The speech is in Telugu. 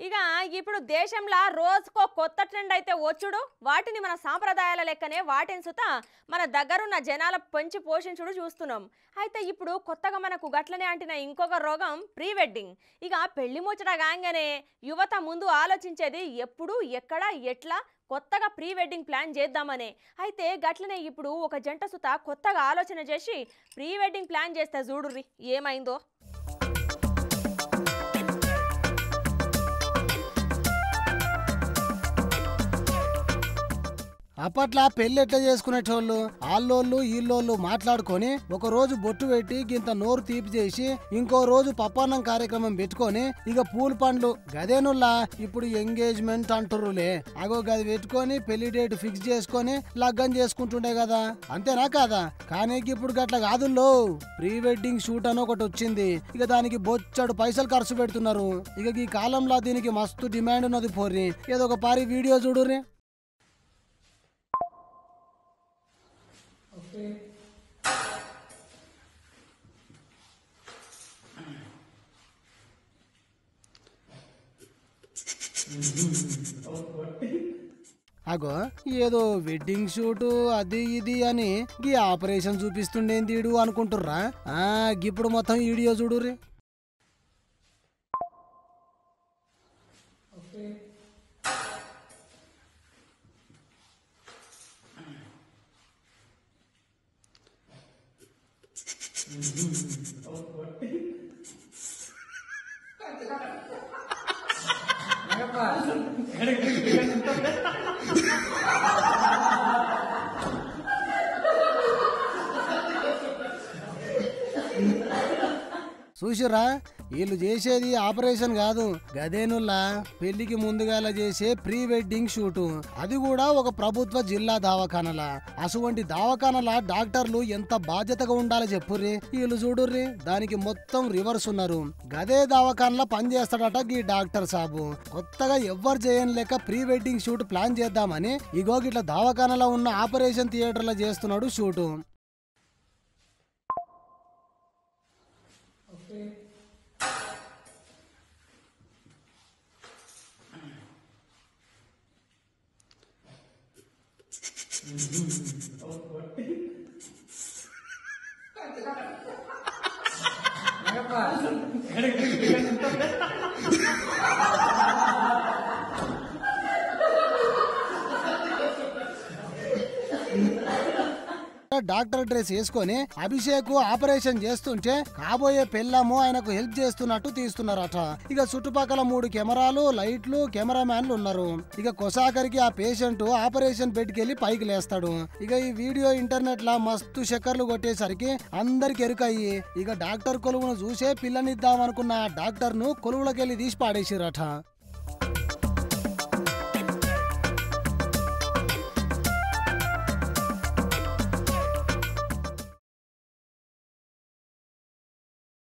ఇక ఇప్పుడు దేశంలో రోజుకో కొత్త ట్రెండ్ అయితే వచ్చుడు వాటిని మన సాంప్రదాయాల లెక్కనే వాటిని సుత మన దగ్గరున్న జనాల పెంచి పోషించుడు చూస్తున్నాం. అయితే ఇప్పుడు కొత్తగా మనకు గట్లనే అంటిన ఇంకొక రోగం ప్రీ వెడ్డింగ్. ఇక పెళ్లి ముచ్చట కాగానే యువత ముందు ఆలోచించేది ఎప్పుడు ఎక్కడ ఎట్లా కొత్తగా ప్రీ వెడ్డింగ్ ప్లాన్ చేద్దామనే. అయితే గట్లనే ఇప్పుడు ఒక జంట సుత కొత్తగా ఆలోచన చేసి ప్రీ వెడ్డింగ్ ప్లాన్ చేస్తే చూడుర్రి ఏమైందో. అప్పట్లో పెళ్లి ఎట్లా చేసుకునేటోళ్ళు ఆళ్ళోళ్ళు ఈళ్ళోళ్ళు మాట్లాడుకొని ఒక రోజు బొట్టు పెట్టి గింత నోరు తీపి చేసి ఇంకో రోజు పప్పాన్నం కార్యక్రమం పెట్టుకొని ఇక పూల పండ్లు గదేనుల్లా ఇప్పుడు ఎంగేజ్మెంట్ అంటుర్రులే అగో గది పెట్టుకొని పెళ్లి డేట్ ఫిక్స్ చేసుకొని లగ్గం చేసుకుంటుండే కదా, అంతేనా కాదా? కానీ ఇప్పుడు గట్ల కాదుల్లో ప్రీ వెడ్డింగ్ షూట్ అని ఒకటి వచ్చింది. ఇక దానికి బొచ్చడు పైసలు ఖర్చు పెడుతున్నారు. ఇక ఈ కాలంలో దీనికి మస్తు డిమాండ్ ఉన్నది. పోర్రి ఏదో ఒక పారి వీడియో చూడుర్రి. అగో ఏదో వెడ్డింగ్ షూట్ అది ఇది అని గీ ఆపరేషన్ చూపిస్తుండేందీడు అనుకుంటుర్రా? గిప్పుడు మొత్తం వీడియో చూడుర్రి. చూసిరా, వీళ్ళు చేసేది ఆపరేషన్ కాదు, గదేనుల్లా పెళ్లికి ముందుగాల చేసే ప్రీ వెడ్డింగ్ షూటు. అది కూడా ఒక ప్రభుత్వ జిల్లా దవాఖానలా. అటువంటి దవాఖానలా డాక్టర్లు ఎంత బాధ్యతగా ఉండాలో చెప్పుర్రి. వీళ్ళు చూడుర్రి దానికి మొత్తం రివర్స్ ఉన్నారు. గదే దవాఖానలా పనిచేస్తాడట ఈ డాక్టర్ సాబు. కొత్తగా ఎవ్వరు చేయని లెక్క ప్రీ వెడ్డింగ్ షూట్ ప్లాన్ చేద్దామని ఇగో గిట్ల దవాఖానలో ఉన్న ఆపరేషన్ థియేటర్లో చేస్తున్నాడు షూటు. డాక్టర్ డ్రెస్ వేసుకొని అభిషేక్ ఆపరేషన్ చేస్తుంటే కాబోయే పెళ్ళాము ఆయనకు హెల్ప్ చేస్తున్నట్టు తీస్తున్నారట. ఇక చుట్టుపక్కల 3 కెమెరాలు లైట్లు కెమెరామ్యాన్లు ఉన్నారు. ఇక కొసాకరికి ఆ పేషెంట్ ఆపరేషన్ బెడ్ కెళ్ళి పైకి లేస్తాడు. ఇక ఈ వీడియో ఇంటర్నెట్ లా మస్తు చక్కర్లు కొట్టేసరికి అందరికి ఎరుకయ్యి ఇక డాక్టర్ కొలువును చూసే పిల్లనిద్దామనుకున్న డాక్టర్ ను కొలువులకెళ్ళి తీసి పాడేసిరట.